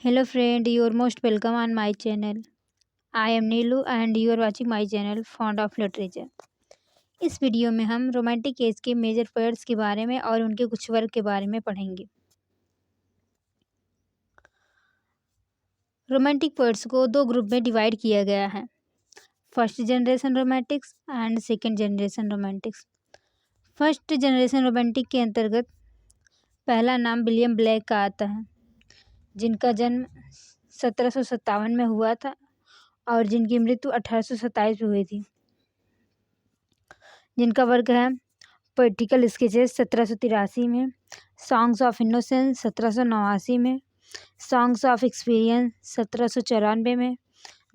Hello friend, you are most welcome on my channel. I am Neelu and you are watching my channel Fond of Literature. इस video में हम romantic age के major poets के बारे में और उनके कुछ वर्क के बारे में पढ़ेंगे। रोमांटिक पोएट्स को दो ग्रुप में डिवाइड किया गया है, first generation Romantics and second generation Romantics. First generation romantic के अंतर्गत पहला नाम विलियम ब्लेक का आता है, जिनका जन्म 1757 में हुआ था और जिनकी मृत्यु 1827 में हुई थी। जिनका वर्क है पोएटिकल स्केचेस 1783 में, सॉन्ग्स ऑफ इनोसेंस 1789 में, सॉन्ग्स ऑफ एक्सपीरियंस 1794 में,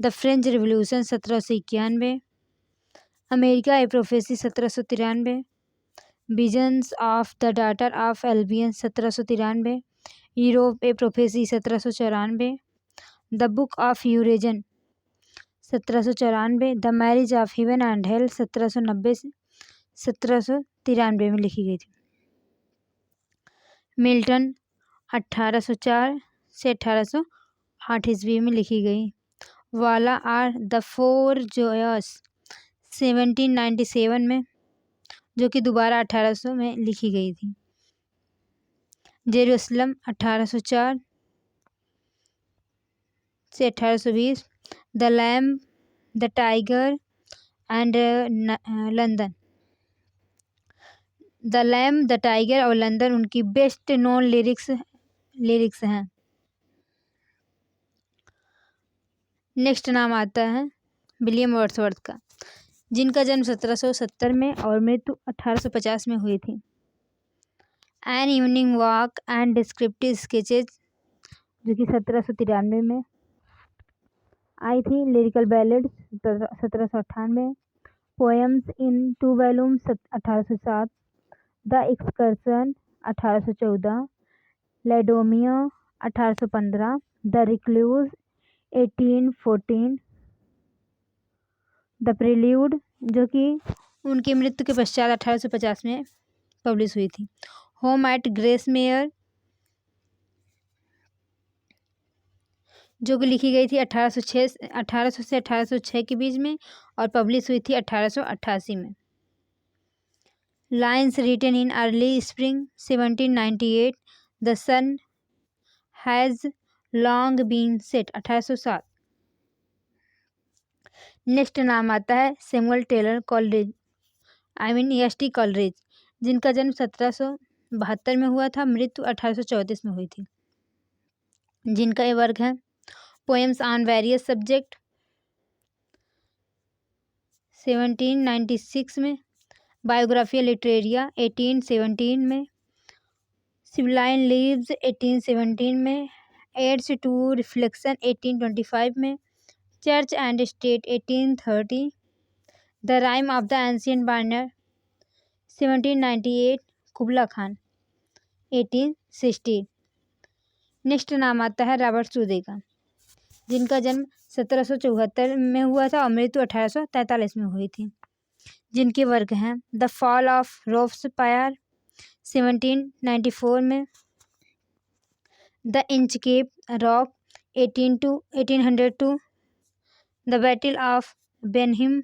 the French revolution 1791, America a prophecy 1793, visions of the daughter of Albion 1793, Europe a prophecy 1794, the book of Urizen 1794, the marriage of heaven and hell 1793 में लिखी गई थी। Milton 1804 से 1808 ईस्वी में लिखी गई। वाला आर द फोर जॉयस 1797 में, जो कि दोबारा 1800 में लिखी गई थी। जेरूसलम 1804 से 1820, the lamb, the tiger and London. The lamb, the tiger और लंदन उनकी बेस्ट नोन लिरिक्स हैं। नेक्स्ट नाम आता है विलियम वर्ड्सवर्थ का, जिनका जन्म 1770 में और मृत्यु 1850 में हुई थी। An evening walk and descriptive sketches, जो कि 1793 में आई थी। Lyrical ballad 1798, poems in 2 volumes 1807, the excursion 1814, लेडोमिया 1815, the recluse 1814, the prelude, जो कि उनकी मृत्यु के पश्चात 1850 में पब्लिश हुई थी। होम एट ग्रेसमेयर, जो कि लिखी गई थी 1800 से 1806 के बीच में और पब्लिश हुई थी 1888 में। Lines written in early spring 1798, the sun has long been set 1807। Next नाम आता है Samuel Taylor Coleridge, S T. Coleridge, जिनका जन्म 1772 में हुआ था, मृत्यु 1834 में हुई थी। जिनका ये वर्क है पोएम्स ऑन वेरियस सब्जेक्ट 1796 में, बायोग्राफिया लिटरेरिया 1817 में, सिविलाइन लीव्स 1817 में, एड्स टू रिफ्लेक्शन 1825 में, church and state 1830, the rhyme of the ancient burner 1798, कुबला Khan 1860। Next नाम आता है रॉबर्ट सूदे का, जिनका जन्म 1774 में हुआ था और मृत्यु 1843 में हुई थी। जिनके वर्क हैं द फॉल ऑफ रोब्सपायर 1794 में, the Inchcape rock 1802, the battle of Blenheim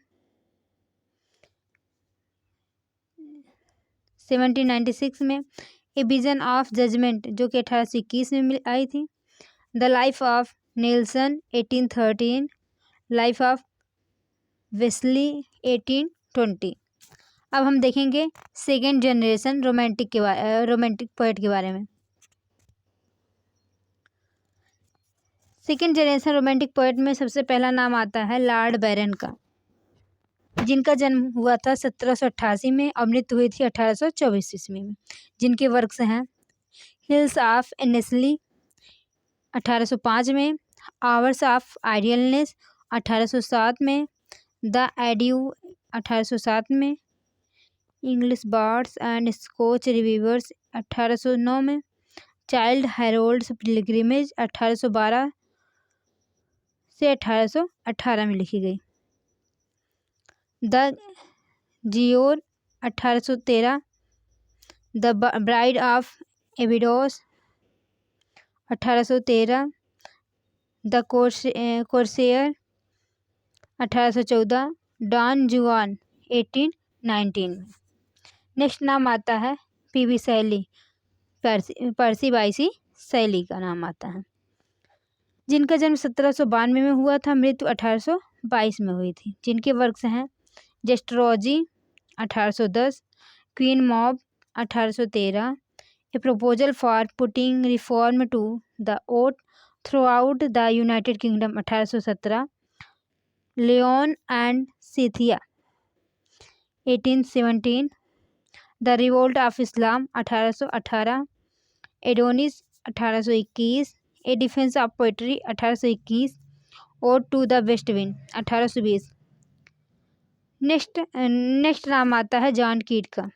1796 में, ए विजन ऑफ जजमेंट, जो कि 1821 में आई थी। The life of Nelson 1813, life of Wesley 1820। अब हम देखेंगे सेकेंड जनरेशन रोमांटिक पोएट के बारे में। सेकेंड जनरेशन रोमांटिक पोएट में सबसे पहला नाम आता है लॉर्ड बैरन का, जिनका जन्म हुआ था 1788 में और मृत्यु हुई थी 1824 ईस्वी में। जिनके वर्क्स हैं हिल्स ऑफ एनेस्ली 1805 में, आवर्स ऑफ आइडियलनेस 1807 में, द एड्यू 1807 में, इंग्लिश बर्ड्स एंड स्कॉच रिवीवर्स 1809 में, चाइल्ड हेरोल्ड्स पिलग्रिमेज 1812 से 1818 में लिखी गई। The Giaour 1813, the bride of Abydos 1813, the corsair 1814, Don Juan 1819 में। नेक्स्ट नाम आता है पीवी शैली, पर्सी बाईसी शैली का नाम आता है, जिनका जन्म 1792 में हुआ था, मृत्यु 1822 में हुई थी। जिनके वर्क्स हैं Zastrozzi 1810, Queen Mab 1813, a proposal for putting reform to the vote throughout the United Kingdom 1817, Laon and Cythna 1817, the revolt of Islam 1818, Adonais 1821, a defence of poetry 1821, और to the west wind 1820। Next नाम आता है John कीट का।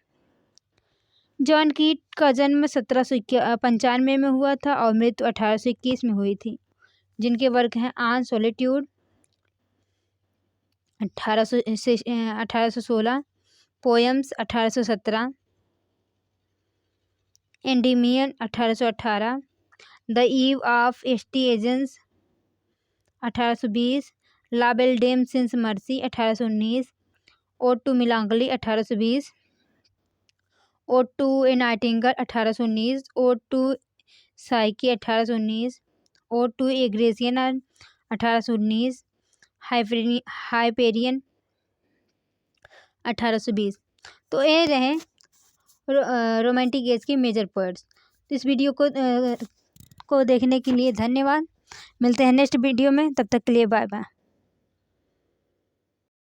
John कीट का जन्म 1795 में हुआ था और मृत्यु 1821 में हुई थी। जिनके वर्क हैं on solitude 1816, poems 1817, Endymion 1818, the eve of S T Agnes 1820, la belle dame sans merci 1819, ode to melancholy 1820, ode to a nightingale 1819, ode to Psyche 1819, ode to a Grecian 1819, Hyperion 1820। तो ये रहे रोमांटिक एज के major poets. तो इस video को देखने के लिए धन्यवाद। मिलते हैं नेक्स्ट वीडियो में, तब तक के लिए बाय बाय।